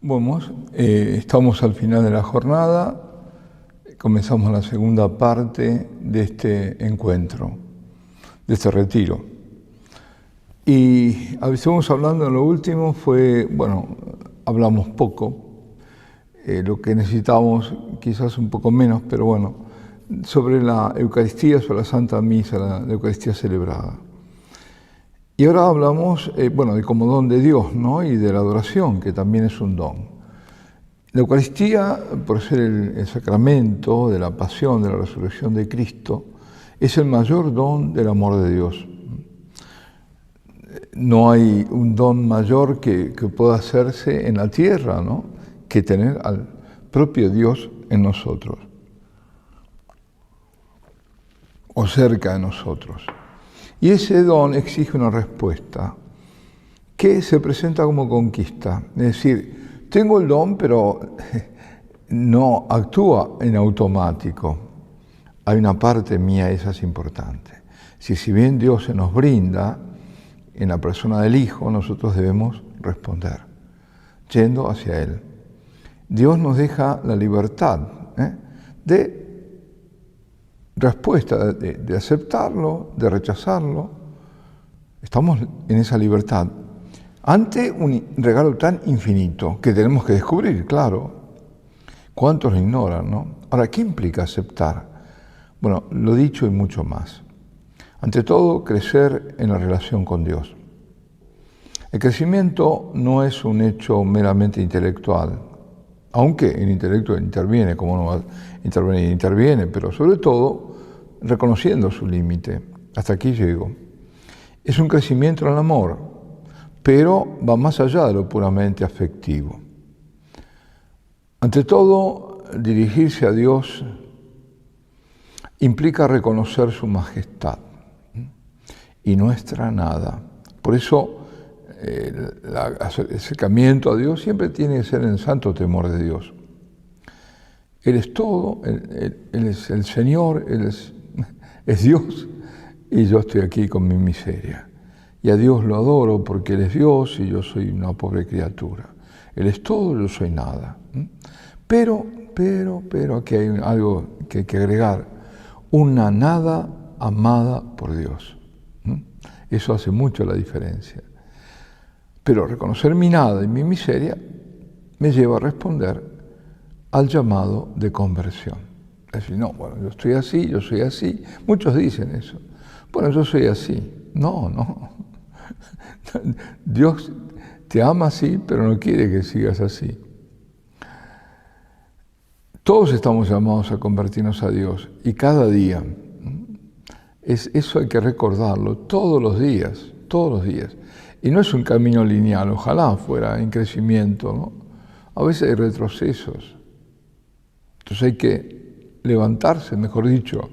Bueno, estamos al final de la jornada, comenzamos la segunda parte de este encuentro, de este retiro. Y estuvimos hablando en lo último, hablamos poco, lo que necesitábamos quizás un poco menos, pero bueno, sobre la Eucaristía, sobre la Santa Misa, la Eucaristía celebrada. Y ahora hablamos, de como don de Dios, ¿no? Y de la adoración, que también es un don. La Eucaristía, por ser el sacramento de la pasión, de la resurrección de Cristo, es el mayor don del amor de Dios. No hay un don mayor que pueda hacerse en la tierra, ¿no? Que tener al propio Dios en nosotros, o cerca de nosotros. Y ese don exige una respuesta que se presenta como conquista. Es decir, tengo el don, pero no actúa en automático. Hay una parte mía, esa es importante. Si bien Dios se nos brinda en la persona del Hijo, nosotros debemos responder, yendo hacia Él. Dios nos deja la libertad de respuesta, de aceptarlo, de rechazarlo. Estamos en esa libertad ante un regalo tan infinito que tenemos que descubrir, claro. ¿Cuántos lo ignoran, no? Ahora, ¿qué implica aceptar? Bueno, lo dicho y mucho más. Ante todo, crecer en la relación con Dios. El crecimiento no es un hecho meramente intelectual, aunque el intelecto interviene, como no va a intervenir, interviene, pero sobre todo reconociendo su límite. Hasta aquí llego. Es un crecimiento en el amor, pero va más allá de lo puramente afectivo. Ante todo, dirigirse a Dios implica reconocer su majestad y nuestra nada. Por eso, el acercamiento a Dios siempre tiene que ser en el santo temor de Dios. Él es todo, Él es el Señor, Él es Dios, y yo estoy aquí con mi miseria. Y a Dios lo adoro porque Él es Dios y yo soy una pobre criatura. Él es todo, yo soy nada. Pero aquí hay algo que hay que agregar. Una nada amada por Dios. Eso hace mucho la diferencia. Pero reconocer mi nada y mi miseria me lleva a responder al llamado de conversión. Es decir, no, yo estoy así, yo soy así. Muchos dicen eso. Bueno, yo soy así. No. Dios te ama así, pero no quiere que sigas así. Todos estamos llamados a convertirnos a Dios y cada día. Eso hay que recordarlo todos los días. Y no es un camino lineal, ojalá fuera en crecimiento, ¿no? A veces hay retrocesos. Entonces hay que levantarse, mejor dicho,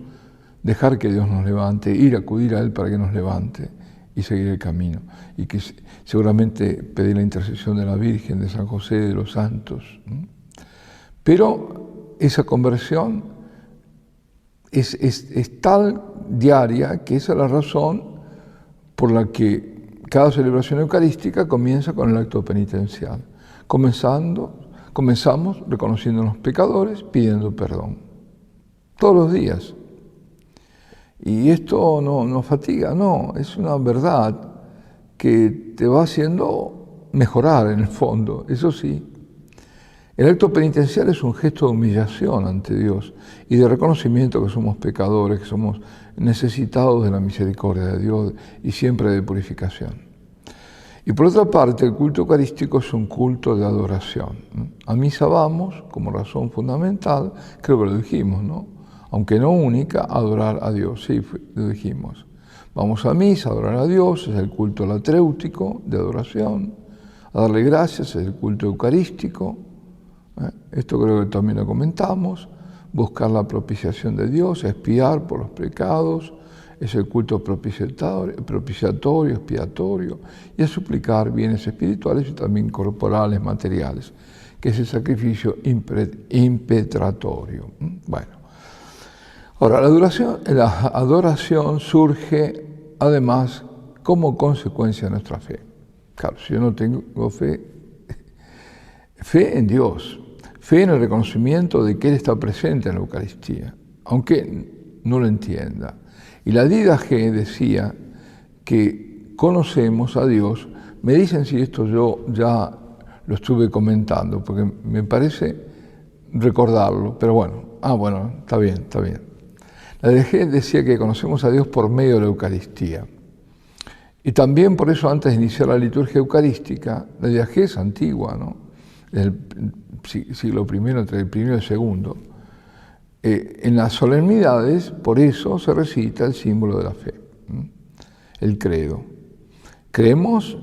dejar que Dios nos levante, acudir a Él para que nos levante y seguir el camino. Y que seguramente pedir la intercesión de la Virgen, de San José, de los santos. Pero esa conversión es tal diaria que esa es la razón por la que cada celebración eucarística comienza con el acto penitencial. Comenzamos reconociéndonos pecadores, pidiendo perdón. Todos los días. Y esto no fatiga, no, es una verdad que te va haciendo mejorar en el fondo, eso sí. El acto penitencial es un gesto de humillación ante Dios y de reconocimiento que somos pecadores, que somos necesitados de la misericordia de Dios y siempre de purificación. Y por otra parte, el culto eucarístico es un culto de adoración. A misa vamos, como razón fundamental, creo que lo dijimos, ¿no? Aunque no única, adorar a Dios, sí, lo dijimos. Vamos a misa, a adorar a Dios, es el culto latréutico de adoración. A darle gracias es el culto eucarístico. Esto creo que también lo comentamos. Buscar la propiciación de Dios, expiar por los pecados, es el culto propiciatorio, expiatorio, y a suplicar bienes espirituales y también corporales, materiales, que es el sacrificio impetratorio. Bueno, ahora la adoración surge además como consecuencia de nuestra fe. Claro, si yo no tengo fe, Fe en Dios, fe en el reconocimiento de que Él está presente en la Eucaristía, aunque no lo entienda. Y la Didache decía que conocemos a Dios. Me dicen si esto yo ya lo estuve comentando, porque me parece recordarlo, pero bueno, está bien. La Didache decía que conocemos a Dios por medio de la Eucaristía. Y también por eso, antes de iniciar la liturgia eucarística, la Didache es antigua, ¿no? Del siglo I, entre el primero y el segundo. En las solemnidades, por eso se recita el símbolo de la fe, el credo. Creemos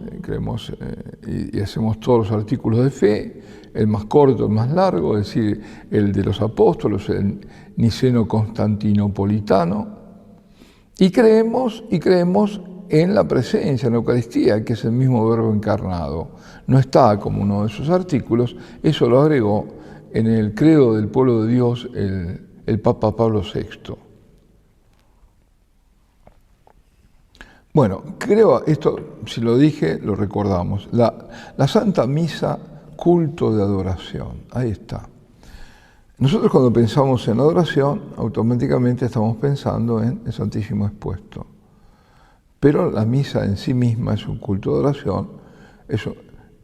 y hacemos todos los artículos de fe, el más corto, el más largo, es decir, el de los apóstoles, el niceno-constantinopolitano, y creemos en la presencia, en la Eucaristía, que es el mismo Verbo encarnado. No está como uno de sus artículos, eso lo agregó en el credo del pueblo de Dios el Papa Pablo VI. Bueno, creo, esto si lo dije, lo recordamos. La Santa Misa, culto de adoración, ahí está. Nosotros cuando pensamos en adoración, automáticamente estamos pensando en el Santísimo expuesto. Pero la misa en sí misma es un culto de adoración, es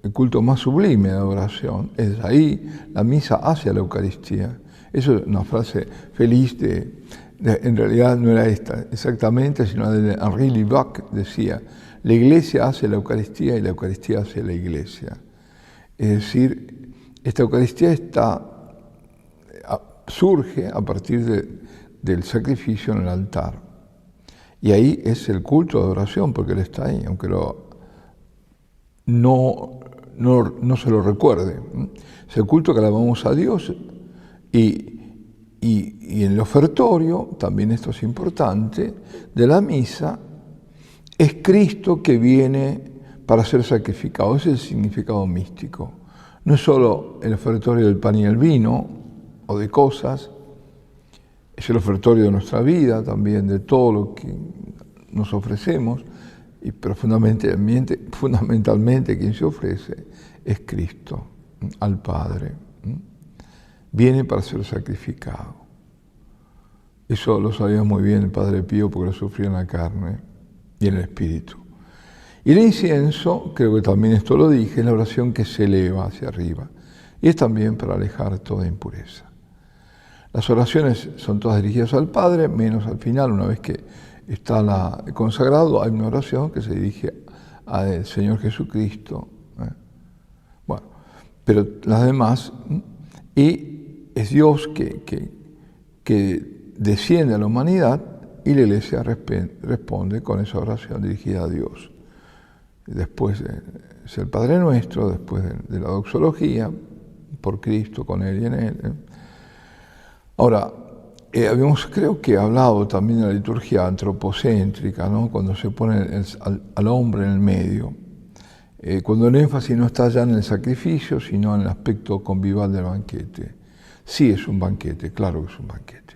el culto más sublime de adoración. Es ahí la misa hacia la Eucaristía. Eso es una frase feliz en realidad no era esta exactamente, sino de Henri Libac, decía, la Iglesia hace la Eucaristía y la Eucaristía hace la Iglesia. Es decir, esta Eucaristía surge a partir del sacrificio en el altar. Y ahí es el culto de adoración, porque Él está ahí, aunque no se lo recuerde. Es el culto que alabamos a Dios y en el ofertorio, también esto es importante, de la misa, es Cristo que viene para ser sacrificado. Ese es el significado místico. No es solo el ofertorio del pan y el vino, o de cosas, es el ofertorio de nuestra vida también, de todo lo que nos ofrecemos, pero fundamentalmente quien se ofrece es Cristo, al Padre. Viene para ser sacrificado. Eso lo sabía muy bien el Padre Pío porque lo sufría en la carne y en el Espíritu. Y el incienso, creo que también esto lo dije, es la oración que se eleva hacia arriba y es también para alejar toda impureza. Las oraciones son todas dirigidas al Padre, menos al final, una vez que está consagrado, hay una oración que se dirige al Señor Jesucristo. Bueno, pero las demás, y es Dios que desciende a la humanidad y la Iglesia responde con esa oración dirigida a Dios. Después es el Padre Nuestro, después de la doxología, por Cristo, con Él y en Él. Ahora, habíamos creo que hablado también de la liturgia antropocéntrica, ¿no? Cuando se pone al hombre en el medio, cuando el énfasis no está ya en el sacrificio, sino en el aspecto convivial del banquete. Sí es un banquete, claro que es un banquete,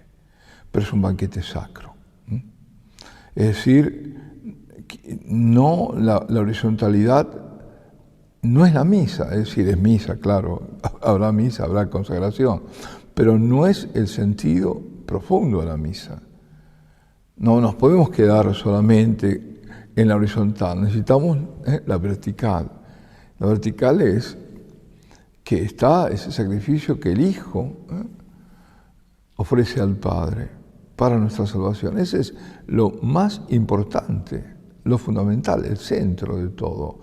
pero es un banquete sacro. Es decir, no la horizontalidad no es la misa, es decir, es misa, claro, habrá misa, habrá consagración, pero no es el sentido profundo de la misa. No nos podemos quedar solamente en la horizontal, necesitamos la vertical. La vertical es que está ese sacrificio que el Hijo ofrece al Padre para nuestra salvación. Ese es lo más importante, lo fundamental, el centro de todo.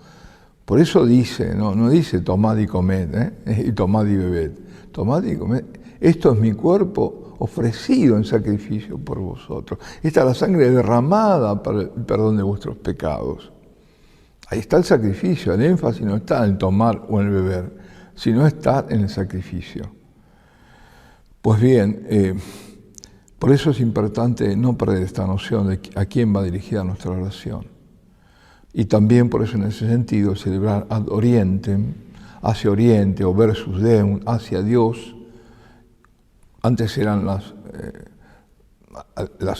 Por eso dice, no dice tomad y comed, y tomad y bebed. Tomad y comed. Esto es mi cuerpo ofrecido en sacrificio por vosotros. Esta es la sangre derramada para el perdón de vuestros pecados. Ahí está el sacrificio, el énfasis no está en tomar o en beber, sino está en el sacrificio. Pues bien, por eso es importante no perder esta noción de a quién va dirigida nuestra oración. Y también por eso en ese sentido celebrar ad orientem, hacia oriente o versus deum, hacia Dios. Antes eran las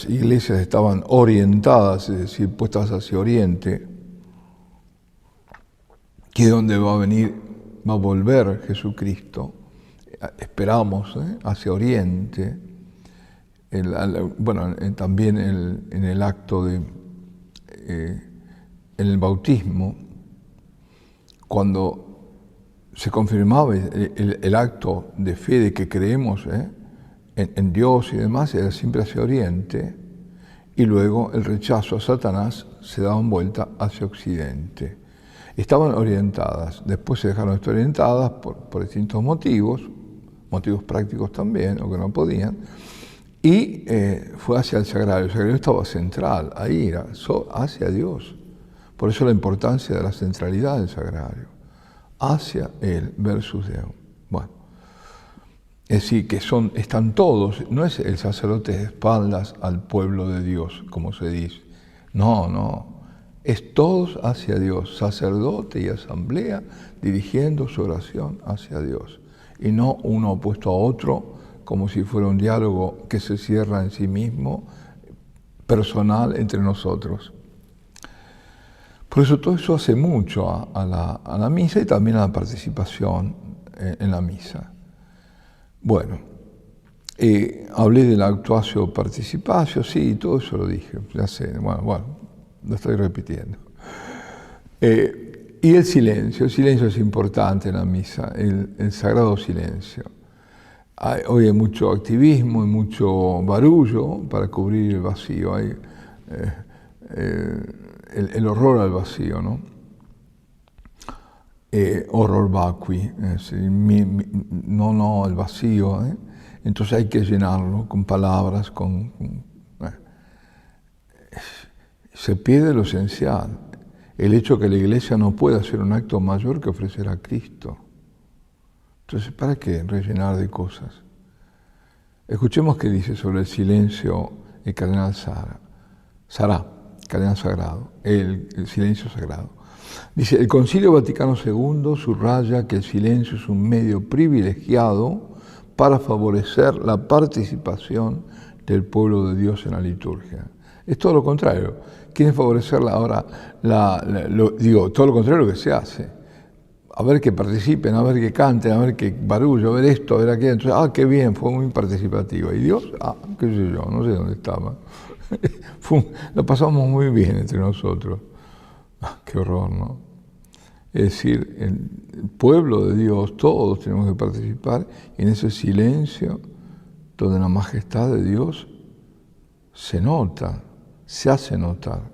iglesias estaban orientadas, es decir, puestas hacia oriente, que es donde va a venir va a volver Jesucristo, esperamos, hacia Oriente, también en el acto de, en el bautismo, cuando se confirmaba el acto de fe de que creemos en Dios y demás, era siempre hacia Oriente, y luego el rechazo a Satanás se daban vuelta hacia Occidente. Estaban orientadas, después se dejaron de estar orientadas por distintos motivos prácticos también, o que no podían, y fue hacia el sagrario. El sagrario estaba central, ahí era, hacia Dios. Por eso la importancia de la centralidad del sagrario, hacia Él versus Dios. Bueno, es decir, que están todos, no es el sacerdote de espaldas al pueblo de Dios, como se dice. No, es todos hacia Dios, sacerdote y asamblea dirigiendo su oración hacia Dios. Y no uno opuesto a otro, como si fuera un diálogo que se cierra en sí mismo, personal entre nosotros. Por eso todo eso hace mucho a la misa y también a la participación en la misa. Bueno, hablé del actuatio participatio, sí, todo eso lo dije, ya sé, bueno, lo estoy repitiendo. Y el silencio es importante en la misa, el sagrado silencio. Hoy hay mucho activismo y mucho barullo para cubrir el vacío, hay el horror al vacío, ¿no? Horror vacui, no el vacío, entonces hay que llenarlo con palabras, se pierde lo esencial, el hecho que la Iglesia no pueda hacer un acto mayor que ofrecer a Cristo. Entonces, ¿para qué rellenar de cosas? Escuchemos qué dice sobre el silencio el cardenal Sarà, cardenal sagrado, el silencio sagrado. Dice, el Concilio Vaticano II subraya que el silencio es un medio privilegiado para favorecer la participación del pueblo de Dios en la liturgia. Es todo lo contrario. Quieren favorecerla ahora, todo lo contrario de lo que se hace. A ver que participen, a ver que canten, a ver que barullo, a ver esto, a ver aquello. Entonces, qué bien, fue muy participativa. Y Dios, qué sé yo, no sé dónde estaba. Lo pasamos muy bien entre nosotros. Qué horror, ¿no? Es decir, el pueblo de Dios, todos tenemos que participar en ese silencio donde la majestad de Dios se nota, se hace notar.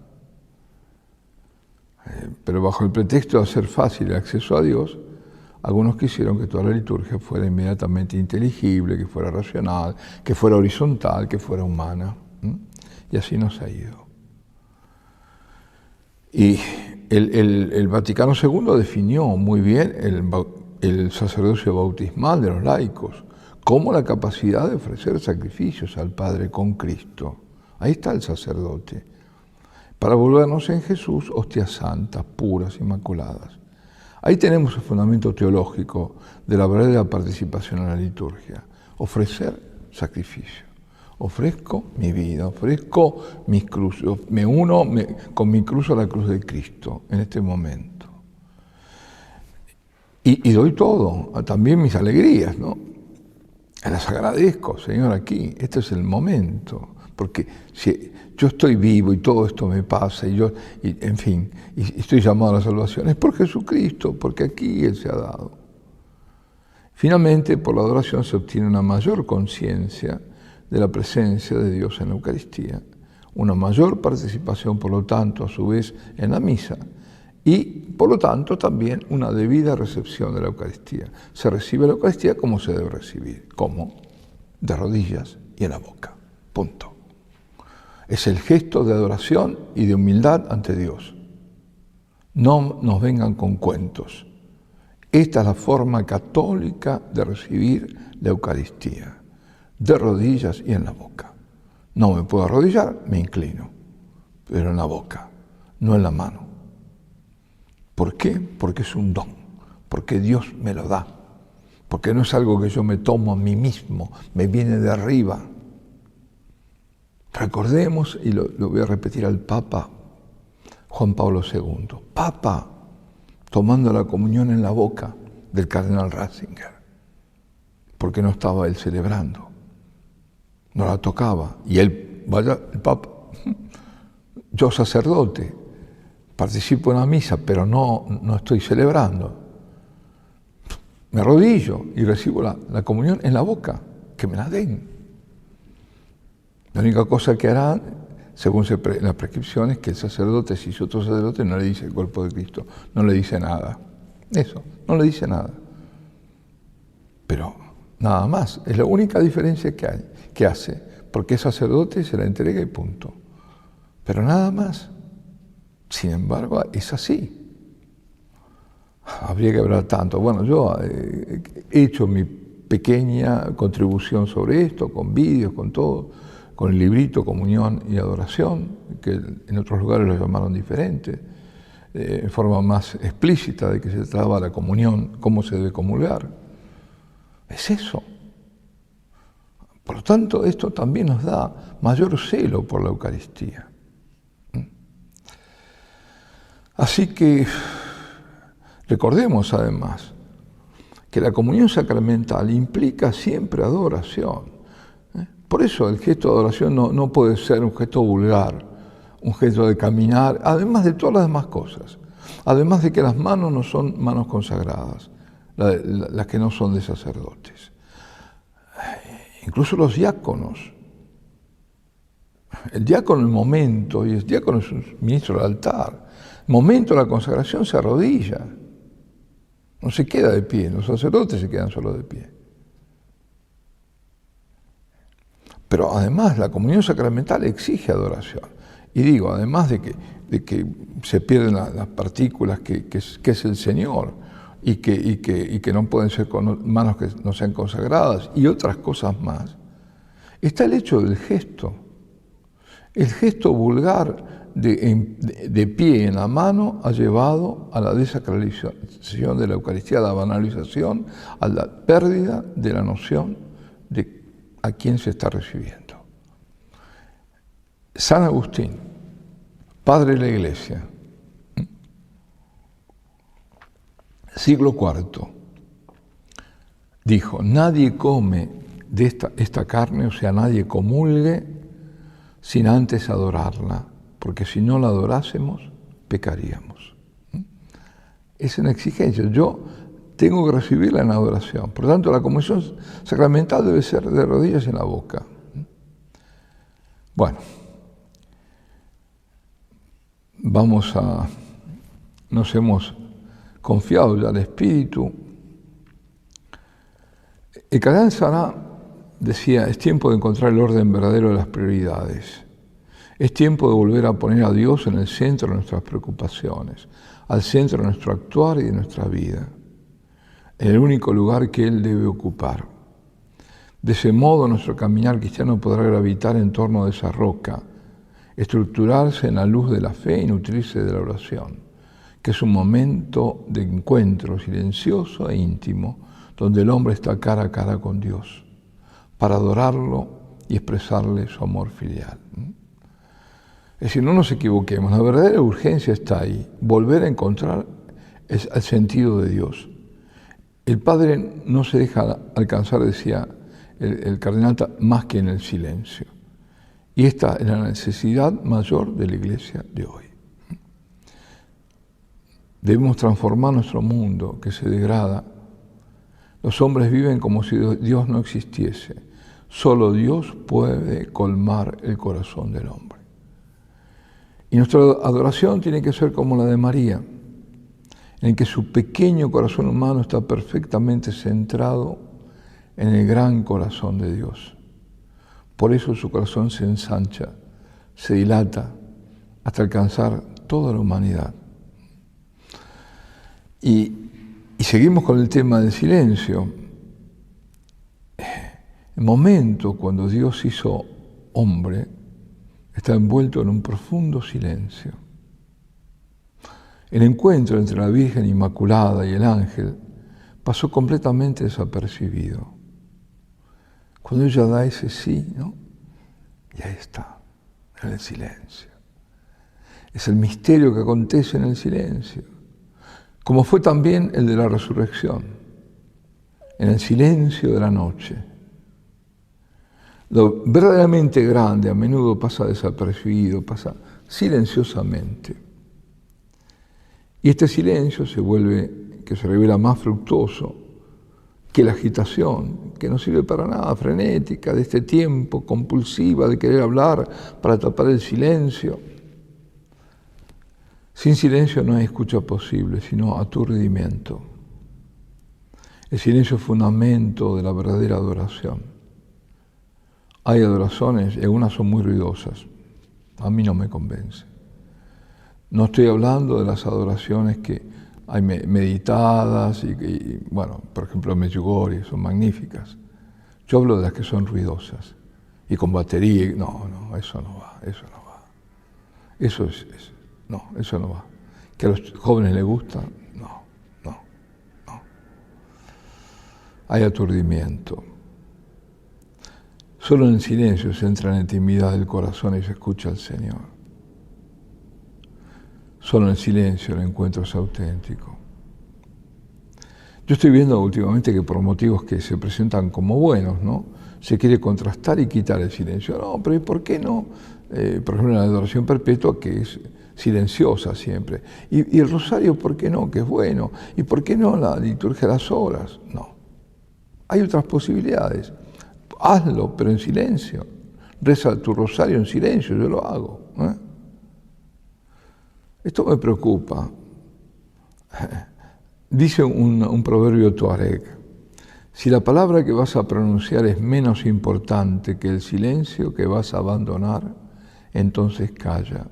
Pero bajo el pretexto de hacer fácil el acceso a Dios, algunos quisieron que toda la liturgia fuera inmediatamente inteligible, que fuera racional, que fuera horizontal, que fuera humana. Y así nos ha ido. Y el Vaticano II definió muy bien el sacerdocio bautismal de los laicos como la capacidad de ofrecer sacrificios al Padre con Cristo. Ahí está el sacerdote. Para volvernos en Jesús hostias santas, puras, inmaculadas. Ahí tenemos el fundamento teológico de la verdadera participación en la liturgia. Ofrecer sacrificio. Ofrezco mi vida, ofrezco mis cruces, me uno con mi cruz a la cruz de Cristo en este momento. Y doy todo, también mis alegrías, ¿no? Las agradezco, Señor, aquí, este es el momento, porque si yo estoy vivo y todo esto me pasa, y estoy llamado a la salvación, es por Jesucristo, porque aquí Él se ha dado. Finalmente, por la adoración se obtiene una mayor conciencia de la presencia de Dios en la Eucaristía, una mayor participación, por lo tanto, a su vez, en la misa, y, por lo tanto, también una debida recepción de la Eucaristía. Se recibe la Eucaristía como se debe recibir, como de rodillas y en la boca. Punto. Es el gesto de adoración y de humildad ante Dios. No nos vengan con cuentos. Esta es la forma católica de recibir la Eucaristía. De rodillas y en la boca. No me puedo arrodillar, me inclino, pero en la boca, no en la mano. ¿Por qué? Porque es un don, porque Dios me lo da, porque no es algo que yo me tomo a mí mismo, me viene de arriba. Recordemos, y lo voy a repetir al Papa Juan Pablo II, Papa, tomando la comunión en la boca, del cardenal Ratzinger, porque no estaba él celebrando, no la tocaba. Y él, vaya, el Papa, yo sacerdote, participo en la misa, pero no estoy celebrando. Me arrodillo y recibo la comunión en la boca, que me la den. La única cosa que harán, según la prescripción, es que el sacerdote, si es otro sacerdote, no le dice el cuerpo de Cristo, no le dice nada. Eso, no le dice nada. Pero nada más, es la única diferencia que hace, porque es sacerdote, se la entrega y punto. Pero nada más. Sin embargo, es así. Habría que hablar tanto. Bueno, yo he hecho mi pequeña contribución sobre esto, con vídeos, con todo, con el librito Comunión y Adoración, que en otros lugares lo llamaron diferente, en forma más explícita de que se trataba la comunión, cómo se debe comulgar. Es eso. Por lo tanto, esto también nos da mayor celo por la Eucaristía. Así que recordemos además que la comunión sacramental implica siempre adoración. Por eso el gesto de adoración no puede ser un gesto vulgar, un gesto de caminar, además de todas las demás cosas. Además de que las manos no son manos consagradas, las que no son de sacerdotes. Incluso los diáconos. El diácono en el momento, y el diácono es un ministro del altar, el momento de la consagración se arrodilla. No se queda de pie, los sacerdotes se quedan solo de pie. Pero además la comunión sacramental exige adoración. Y digo, además de que se pierden las partículas que es el Señor y que no pueden ser con manos que no sean consagradas y otras cosas más, está el hecho del gesto. El gesto vulgar de pie en la mano ha llevado a la desacralización de la Eucaristía, a la banalización, a la pérdida de la noción de a quién se está recibiendo. San Agustín, padre de la Iglesia, siglo IV, dijo: nadie come de esta carne, o sea, nadie comulgue sin antes adorarla, porque si no la adorásemos, pecaríamos. Es una exigencia. Yo tengo que recibirla en adoración. Por lo tanto, la comunión sacramental debe ser de rodillas en la boca. Bueno, nos hemos confiado ya al Espíritu. El cardenal Sará decía: es tiempo de encontrar el orden verdadero de las prioridades. Es tiempo de volver a poner a Dios en el centro de nuestras preocupaciones, al centro de nuestro actuar y de nuestra vida, en el único lugar que Él debe ocupar. De ese modo, nuestro caminar cristiano podrá gravitar en torno de esa roca, estructurarse en la luz de la fe y nutrirse de la oración, que es un momento de encuentro silencioso e íntimo, donde el hombre está cara a cara con Dios, para adorarlo y expresarle su amor filial. Es decir, no nos equivoquemos, la verdadera urgencia está ahí, volver a encontrar el sentido de Dios. El Padre no se deja alcanzar, decía el cardenal, más que en el silencio. Y esta es la necesidad mayor de la Iglesia de hoy. Debemos transformar nuestro mundo que se degrada. Los hombres viven como si Dios no existiese. Solo Dios puede colmar el corazón del hombre. Y nuestra adoración tiene que ser como la de María, en que su pequeño corazón humano está perfectamente centrado en el gran corazón de Dios. Por eso su corazón se ensancha, se dilata, hasta alcanzar toda la humanidad. Y seguimos con el tema del silencio. El momento cuando Dios hizo hombre está envuelto en un profundo silencio. El encuentro entre la Virgen Inmaculada y el ángel pasó completamente desapercibido. Cuando ella da ese sí, ¿no? Y ahí está, en el silencio. Es el misterio que acontece en el silencio, como fue también el de la resurrección. en el silencio de la noche. Lo verdaderamente grande a menudo pasa desapercibido, pasa silenciosamente. Y este silencio se revela más fructuoso que la agitación, que no sirve para nada, frenética, de este tiempo, compulsiva, de querer hablar para tapar el silencio. Sin silencio no hay escucha posible, sino aturdimiento. El silencio es fundamento de la verdadera adoración. Hay adoraciones, y algunas son muy ruidosas. A mí no me convence. No estoy hablando de las adoraciones que hay meditadas y bueno, por ejemplo, Medjugorje, son magníficas. Yo hablo de las que son ruidosas y con batería. No, eso no va. Eso no va. ¿Que a los jóvenes les gusta? No. Hay aturdimiento. Solo en el silencio se entra en la intimidad del corazón y se escucha al Señor. Solo en el silencio el encuentro es auténtico. Yo estoy viendo últimamente que por motivos que se presentan como buenos, ¿no?, se quiere contrastar y quitar el silencio. No, pero ¿y por qué no? Por ejemplo, la adoración perpetua, que es silenciosa siempre. Y el rosario, ¿por qué no? Que es bueno. ¿Y por qué no la liturgia de las horas? No. Hay otras posibilidades. Hazlo, pero en silencio. Reza tu rosario en silencio, yo lo hago. Esto me preocupa. Dice un proverbio tuareg: si la palabra que vas a pronunciar es menos importante que el silencio que vas a abandonar, entonces calla.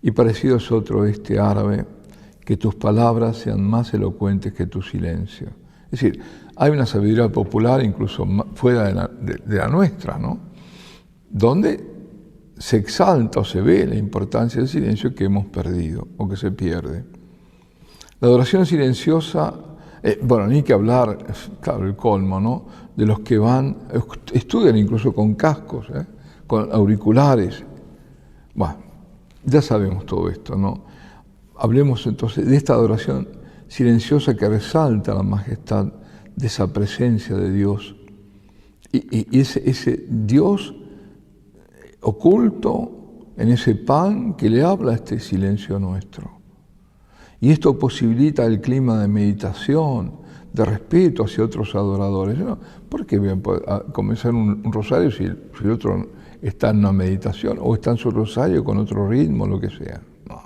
Y parecido es otro árabe: que tus palabras sean más elocuentes que tu silencio. Es decir, hay una sabiduría popular incluso fuera de la nuestra, ¿no?, donde se exalta o se ve la importancia del silencio que hemos perdido o que se pierde. La adoración silenciosa, ni que hablar, claro, el colmo, ¿no?, de los que estudian incluso con cascos, con auriculares. Bueno, ya sabemos todo esto, ¿no? Hablemos entonces de esta adoración silenciosa que resalta la majestad de esa presencia de Dios y ese Dios oculto en ese pan que le habla a este silencio nuestro. Y esto posibilita el clima de meditación, de respeto hacia otros adoradores. ¿No? ¿Por qué bien comenzar un rosario si el otro está en una meditación o está en su rosario con otro ritmo, lo que sea? No.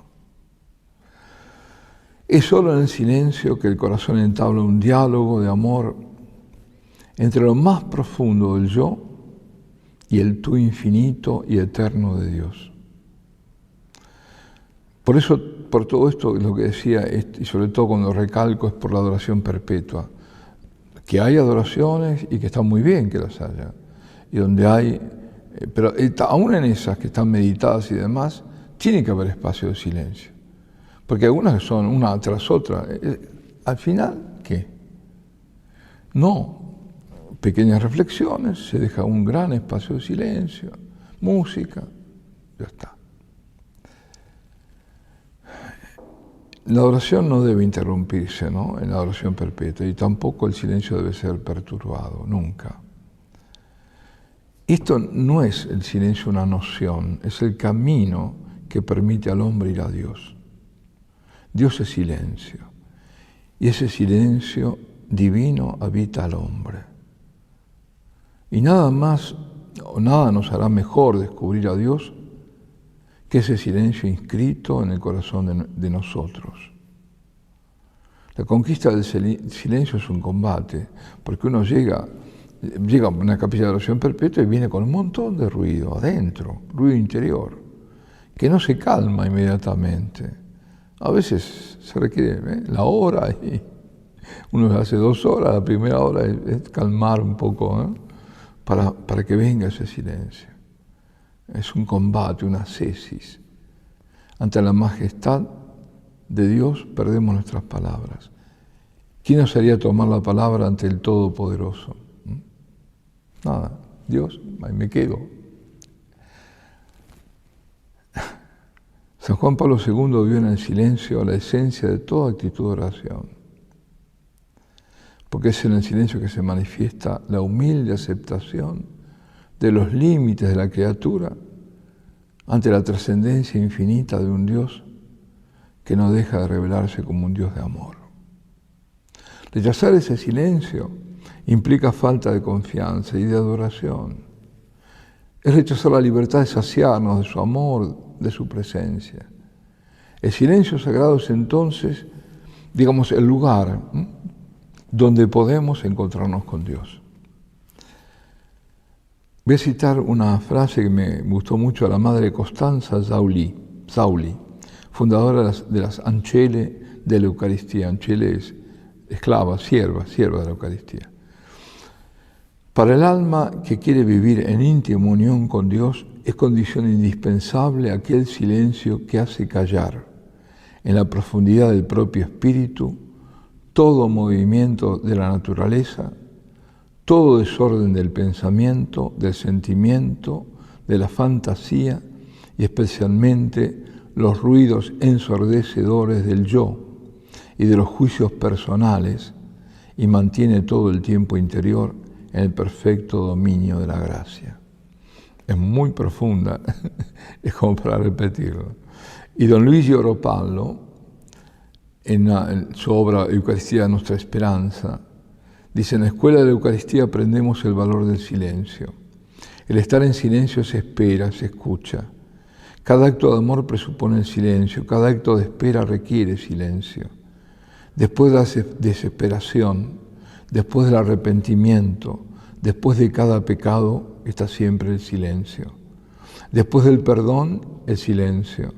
Es solo en el silencio que el corazón entabla un diálogo de amor entre lo más profundo del yo y el tú infinito y eterno de Dios. Por eso, por todo esto, lo que decía, y sobre todo cuando recalco, es por la adoración perpetua. Que hay adoraciones y que está muy bien que las haya. Y donde hay, pero aún en esas que están meditadas y demás, tiene que haber espacio de silencio. Porque algunas son una tras otra. Al final, ¿qué? No. Pequeñas reflexiones, se deja un gran espacio de silencio, música, ya está. La oración no debe interrumpirse, ¿no?, en la adoración perpetua, y tampoco el silencio debe ser perturbado, nunca. Esto no es el silencio una noción, es el camino que permite al hombre ir a Dios. Dios es silencio, y ese silencio divino habita al hombre. Y nada más, o nada nos hará mejor descubrir a Dios que ese silencio inscrito en el corazón de nosotros. La conquista del silencio es un combate, porque uno llega a una capilla de adoración perpetua y viene con un montón de ruido adentro, ruido interior, que no se calma inmediatamente. A veces se requiere la hora, y uno hace 2 horas, la primera hora es calmar un poco, para que venga ese silencio. Es un combate, una ascesis. Ante la majestad de Dios perdemos nuestras palabras. ¿Quién osaría tomar la palabra ante el Todopoderoso? Nada, Dios, ahí me quedo. San Juan Pablo II vio en el silencio la esencia de toda actitud de oración. porque es en el silencio que se manifiesta la humilde aceptación de los límites de la criatura ante la trascendencia infinita de un Dios que no deja de revelarse como un Dios de amor. Rechazar ese silencio implica falta de confianza y de adoración. Es rechazar la libertad de saciarnos de su amor, de su presencia. El silencio sagrado es entonces, digamos, el lugar donde podemos encontrarnos con Dios. Voy a citar una frase que me gustó mucho a la madre Costanza Sauli, fundadora de las Ancelle de la Eucaristía. Ancelle es esclava, sierva de la Eucaristía. Para el alma que quiere vivir en íntima unión con Dios, es condición indispensable aquel silencio que hace callar en la profundidad del propio espíritu todo movimiento de la naturaleza, todo desorden del pensamiento, del sentimiento, de la fantasía y especialmente los ruidos ensordecedores del yo y de los juicios personales, y mantiene todo el tiempo interior en el perfecto dominio de la gracia. Es muy profunda, es como para repetirlo. Y don Luigi Oropallo, en su obra Eucaristía Nuestra Esperanza, dice: en la escuela de la Eucaristía aprendemos el valor del silencio. El estar en silencio se espera, se escucha. Cada acto de amor presupone el silencio, cada acto de espera requiere silencio. Después de la desesperación, después del arrepentimiento, después de cada pecado, está siempre el silencio. Después del perdón, el silencio.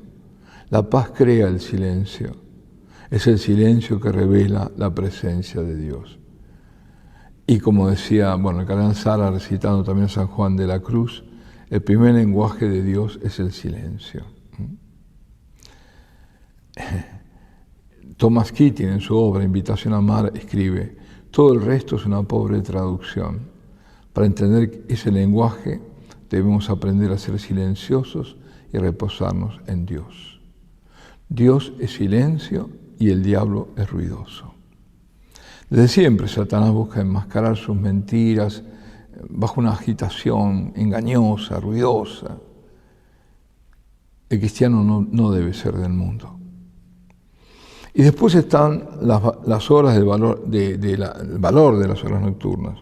La paz crea el silencio. Es el silencio que revela la presencia de Dios. Y como decía, el cardenal Sara, recitando también a San Juan de la Cruz, el primer lenguaje de Dios es el silencio. Thomas Keating, en su obra Invitación a amar, escribe: todo el resto es una pobre traducción. Para entender ese lenguaje debemos aprender a ser silenciosos y reposarnos en Dios. Dios es silencio y el diablo es ruidoso. Desde siempre Satanás busca enmascarar sus mentiras bajo una agitación engañosa, ruidosa. El cristiano no debe ser del mundo. Y después están las horas del valor, el valor de las horas nocturnas.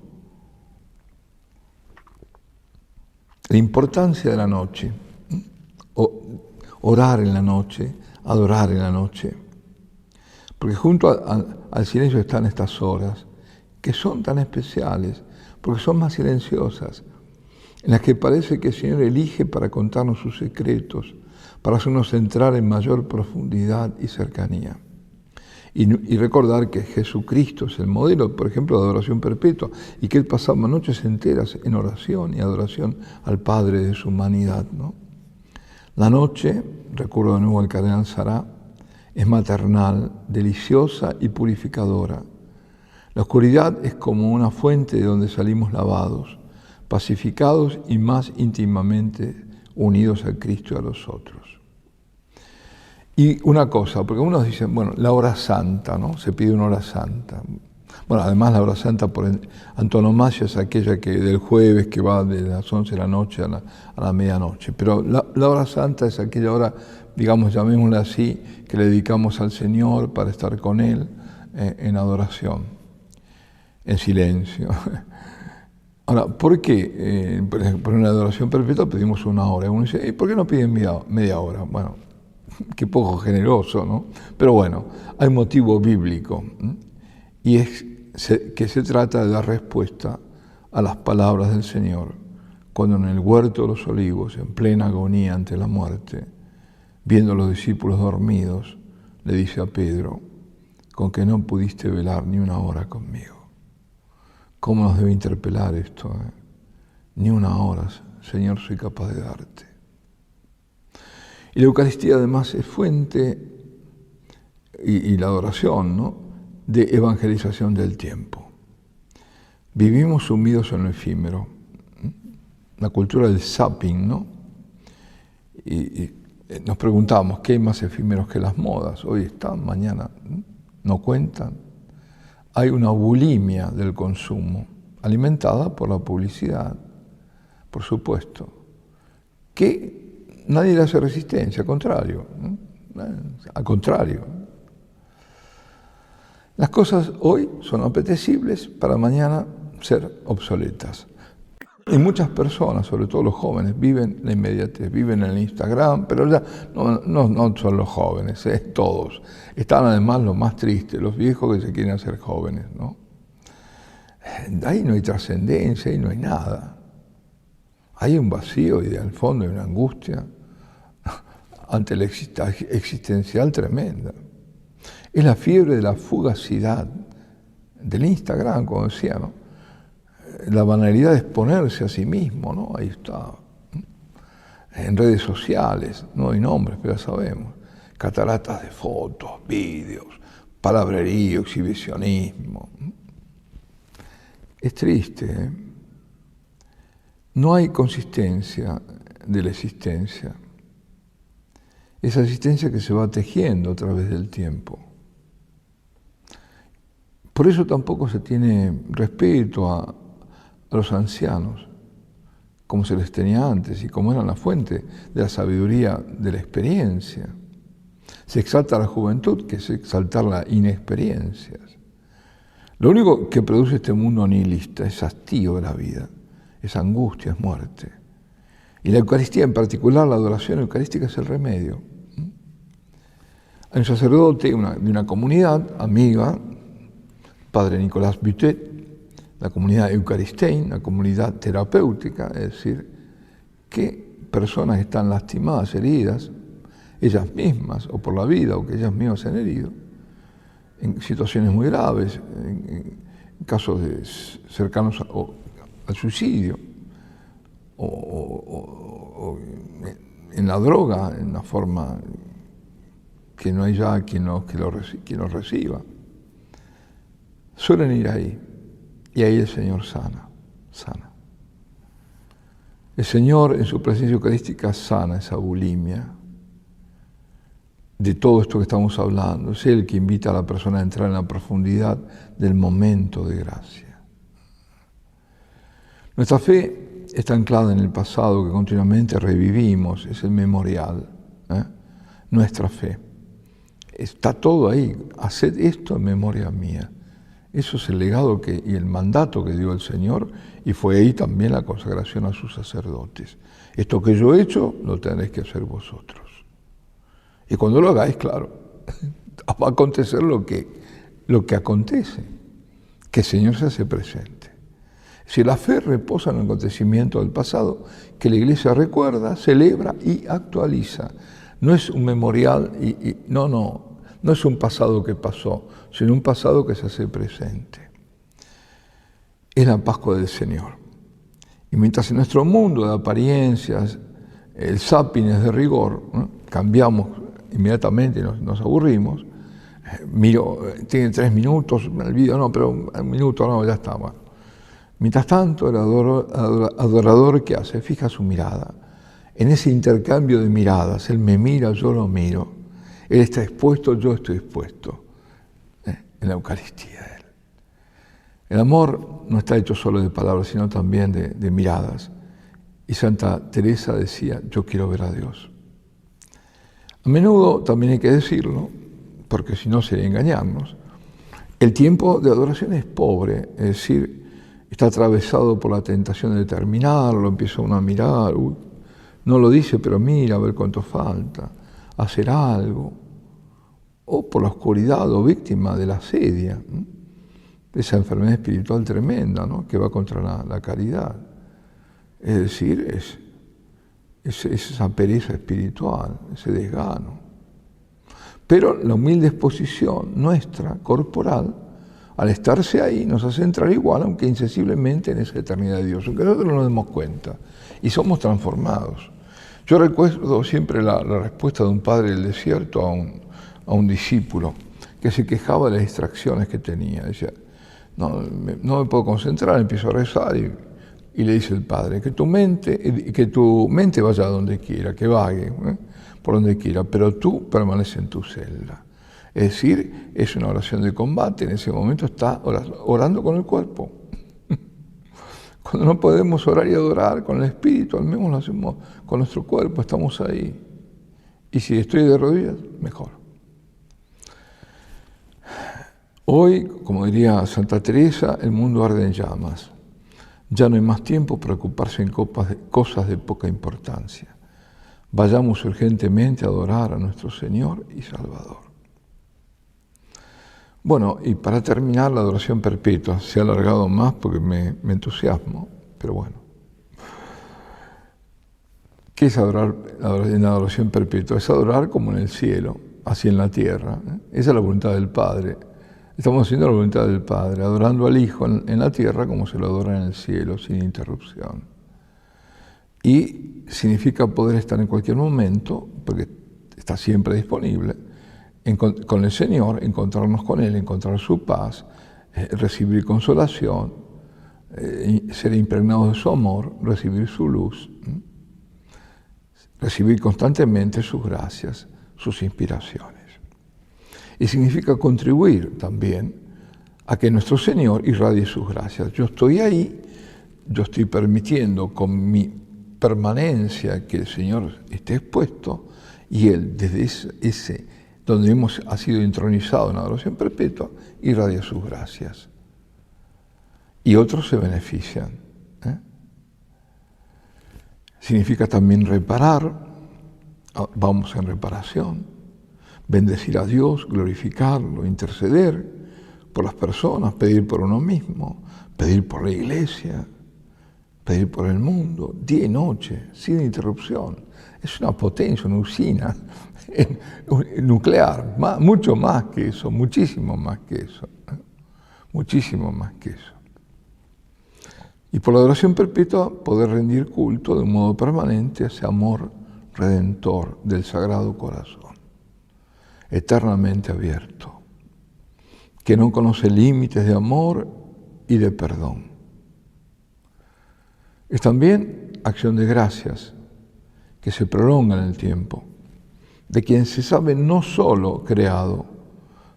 La importancia de la noche, orar en la noche, adorar en la noche. Porque junto al silencio están estas horas, que son tan especiales, porque son más silenciosas, en las que parece que el Señor elige para contarnos sus secretos, para hacernos entrar en mayor profundidad y cercanía. Y recordar que Jesucristo es el modelo, por ejemplo, de adoración perpetua, y que Él pasaba noches enteras en oración y adoración al Padre de su humanidad, ¿no? La noche, recuerdo de nuevo al cardenal Sara, es maternal, deliciosa y purificadora. La oscuridad es como una fuente de donde salimos lavados, pacificados y más íntimamente unidos a Cristo y a los otros. Y una cosa, porque unos dicen, la hora santa, ¿no? Se pide una hora santa. Además la hora santa por antonomasia es aquella que del jueves que va de las 11 de la noche a la medianoche. Pero la hora santa es aquella hora, digamos, llamémosla así, que le dedicamos al Señor para estar con Él en adoración, en silencio. Ahora, ¿por qué? Por ejemplo, en la adoración perpetua pedimos una hora. Uno dice, ¿por qué no piden media hora? Bueno, qué poco generoso, ¿no? Pero hay motivo bíblico, y es que se trata de dar respuesta a las palabras del Señor, cuando en el huerto de los olivos, en plena agonía ante la muerte, viendo a los discípulos dormidos, le dice a Pedro, con que no pudiste velar ni una hora conmigo. ¿Cómo nos debe interpelar esto? Ni una hora, Señor, soy capaz de darte. Y la Eucaristía además es fuente, y la adoración, ¿no?, de evangelización del tiempo. Vivimos sumidos en lo efímero, la cultura del zapping, ¿no? Y nos preguntamos, ¿qué hay más efímeros que las modas? Hoy están, mañana no cuentan. hay una bulimia del consumo, alimentada por la publicidad, por supuesto, que nadie le hace resistencia, al contrario, ¿no? Al contrario. Las cosas hoy son apetecibles para mañana ser obsoletas. Y muchas personas, sobre todo los jóvenes, viven la inmediatez, viven en el Instagram, pero ya no son los jóvenes, todos. Están además los más tristes, los viejos que se quieren hacer jóvenes, ¿no? Ahí no hay trascendencia, ahí no hay nada. Hay un vacío y al fondo hay una angustia ante la existencial tremenda. Es la fiebre de la fugacidad del Instagram, como decía, ¿no? La banalidad de exponerse a sí mismo, ¿no? Ahí está. En redes sociales, no hay nombres, pero ya sabemos. Cataratas de fotos, vídeos, palabrerío, exhibicionismo. Es triste, ¿eh? No hay consistencia de la existencia. Esa existencia que se va tejiendo a través del tiempo. Por eso tampoco se tiene respeto a los ancianos, como se les tenía antes y como eran la fuente de la sabiduría de la experiencia. Se exalta la juventud, que es exaltar la inexperiencia. Lo único que produce este mundo nihilista es hastío de la vida, es angustia, es muerte. Y la Eucaristía, en particular la adoración eucarística, es el remedio. Hay un sacerdote de una comunidad amiga, padre Nicolás Butet, la comunidad Eucaristein, la comunidad terapéutica, es decir, que personas que están lastimadas, heridas, ellas mismas, o por la vida, o que ellas mismas se han herido, en situaciones muy graves, en casos cercanos al suicidio, o en la droga, en una forma que no hay ya quien los reciba. Suelen ir ahí. Y ahí el Señor sana. El Señor en su presencia eucarística sana esa bulimia de todo esto que estamos hablando. Es Él que invita a la persona a entrar en la profundidad del momento de gracia. Nuestra fe está anclada en el pasado que continuamente revivimos, es el memorial, nuestra fe. Está todo ahí, haced esto en memoria mía. Eso es el legado y el mandato que dio el Señor, y fue ahí también la consagración a sus sacerdotes. Esto que yo he hecho, lo tendréis que hacer vosotros. Y cuando lo hagáis, claro, va a acontecer lo que acontece, que el Señor se hace presente. Si la fe reposa en el acontecimiento del pasado, que la Iglesia recuerda, celebra y actualiza. No es un memorial no es un pasado que pasó, sino un pasado que se hace presente. Es la Pascua del Señor. Y mientras en nuestro mundo de apariencias, el zapping es de rigor, ¿no? Cambiamos inmediatamente y nos aburrimos, tiene 3 minutos, el video pero un minuto no, ya está. Bueno. Mientras tanto, el adorador, ¿qué hace? Fija su mirada. En ese intercambio de miradas, él me mira, yo lo miro. Él está expuesto, yo estoy expuesto en la Eucaristía. El amor no está hecho solo de palabras, sino también de miradas. Y Santa Teresa decía, yo quiero ver a Dios. A menudo también hay que decirlo, porque si no sería engañarnos, el tiempo de adoración es pobre, es decir, está atravesado por la tentación de terminarlo, empieza uno a mirar, no lo dice, pero mira a ver cuánto falta. Hacer algo, o por la oscuridad o víctima de la asedia, de esa enfermedad espiritual tremenda, ¿no? Que va contra la caridad. Es decir, es esa pereza espiritual, ese desgano. Pero la humilde exposición nuestra, corporal, al estarse ahí, nos hace entrar igual, aunque insensiblemente, en esa eternidad de Dios, aunque nosotros no nos demos cuenta, y somos transformados. Yo recuerdo siempre la respuesta de un padre del desierto a un discípulo que se quejaba de las distracciones que tenía. Decía, no me puedo concentrar, empiezo a rezar y le dice el padre, que tu mente vaya a donde quiera, que vague por donde quiera, pero tú permaneces en tu celda. Es decir, es una oración de combate, en ese momento está orando con el cuerpo. Cuando no podemos orar y adorar con el espíritu, al menos lo hacemos con nuestro cuerpo, estamos ahí. Y si estoy de rodillas, mejor. Hoy, como diría Santa Teresa, el mundo arde en llamas. Ya no hay más tiempo para ocuparse en cosas de poca importancia. Vayamos urgentemente a adorar a nuestro Señor y Salvador. Bueno, y para terminar, la adoración perpetua. Se ha alargado más porque me entusiasmo, pero bueno. ¿Qué es adorar en la adoración perpetua? Es adorar como en el cielo, así en la tierra. Esa es la voluntad del Padre. Estamos haciendo la voluntad del Padre, adorando al Hijo en la tierra como se lo adora en el cielo, sin interrupción. Y significa poder estar en cualquier momento, porque está siempre disponible, con el Señor, encontrarnos con Él, encontrar su paz, recibir consolación, ser impregnados de su amor, recibir su luz, recibir constantemente sus gracias, sus inspiraciones. Y significa contribuir también a que nuestro Señor irradie sus gracias. Yo estoy ahí, yo estoy permitiendo con mi permanencia que el Señor esté expuesto y Él, desde ese donde ha sido entronizado en la adoración perpetua, irradia sus gracias. Y otros se benefician. Significa también reparar, vamos en reparación, bendecir a Dios, glorificarlo, interceder por las personas, pedir por uno mismo, pedir por la iglesia, pedir por el mundo, día y noche, sin interrupción. Es una potencia, una usina nuclear, mucho más que eso, muchísimo más que eso, muchísimo más que eso. Y por la adoración perpetua poder rendir culto de un modo permanente a ese amor redentor del Sagrado Corazón, eternamente abierto, que no conoce límites de amor y de perdón. Es también acción de gracias que se prolonga en el tiempo, de quien se sabe no solo creado,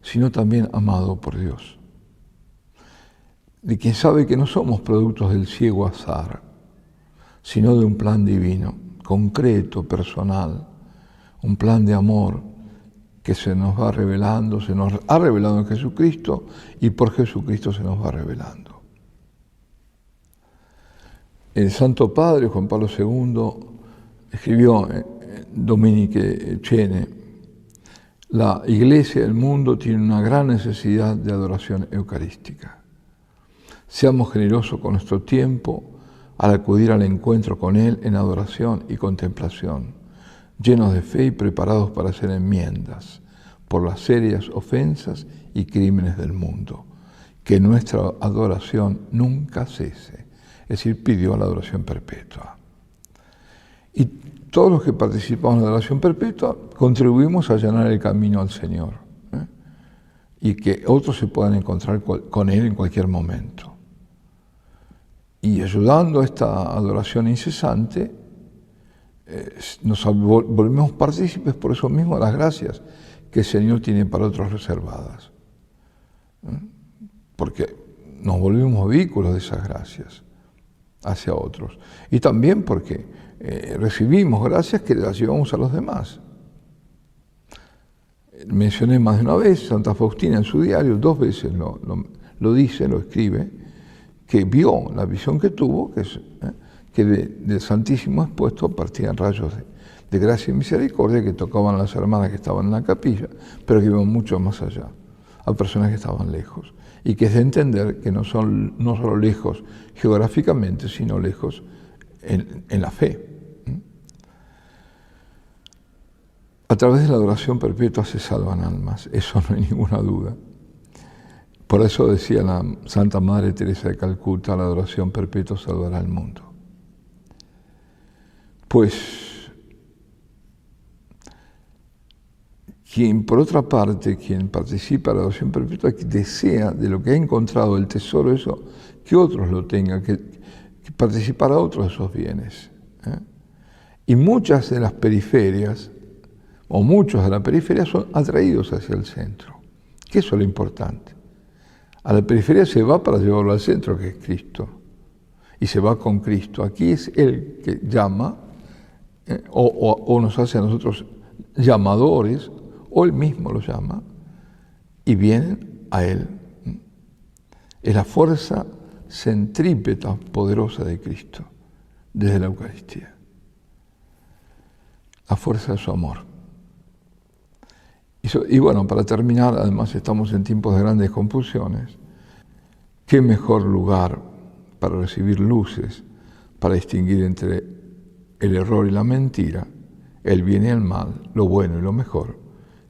sino también amado por Dios. De quien sabe que no somos productos del ciego azar, sino de un plan divino, concreto, personal, un plan de amor que se nos va revelando, se nos ha revelado en Jesucristo y por Jesucristo se nos va revelando. El Santo Padre Juan Pablo II escribió Dominique Cene: la Iglesia del mundo tiene una gran necesidad de adoración eucarística. Seamos generosos con nuestro tiempo al acudir al encuentro con Él en adoración y contemplación, llenos de fe y preparados para hacer enmiendas por las serias ofensas y crímenes del mundo. Que nuestra adoración nunca cese. Es decir, pidió la adoración perpetua. Y todos los que participamos en la adoración perpetua contribuimos a allanar el camino al Señor, y que otros se puedan encontrar con Él en cualquier momento. Y ayudando a esta adoración incesante, nos volvemos partícipes por eso mismo de las gracias que el Señor tiene para otros reservadas. Porque nos volvemos vehículos de esas gracias hacia otros. Y también porque recibimos gracias que las llevamos a los demás. Mencioné más de una vez, Santa Faustina en su diario, 2 veces lo dice, lo escribe, que vio la visión que tuvo, que del Santísimo expuesto partían rayos de gracia y misericordia que tocaban las hermanas que estaban en la capilla, pero que iban mucho más allá, a personas que estaban lejos. Y que es de entender que no solo lejos geográficamente, sino lejos en la fe. A través de la adoración perpetua se salvan almas, eso no hay ninguna duda. Por eso decía la Santa Madre Teresa de Calcuta: la adoración perpetua salvará al mundo. Pues, por otra parte, quien participa de la adoración perpetua, que desea de lo que ha encontrado el tesoro, eso, que otros lo tengan, que participar a otros de esos bienes. Y muchas de las periferias, o muchos de la periferia son atraídos hacia el centro, que eso es lo importante. A la periferia se va para llevarlo al centro, que es Cristo, y se va con Cristo. Aquí es Él que llama, o nos hace a nosotros llamadores, o Él mismo los llama, y vienen a Él. Es la fuerza centrípeta poderosa de Cristo, desde la Eucaristía. La fuerza de su amor. Y bueno, para terminar, además estamos en tiempos de grandes confusiones. ¿Qué mejor lugar para recibir luces, para distinguir entre el error y la mentira, el bien y el mal, lo bueno y lo mejor,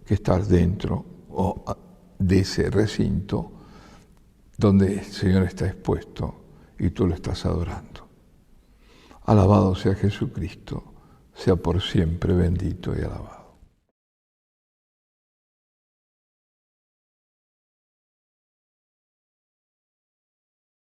que estar dentro de ese recinto donde el Señor está expuesto y tú lo estás adorando? Alabado sea Jesucristo, sea por siempre bendito y alabado.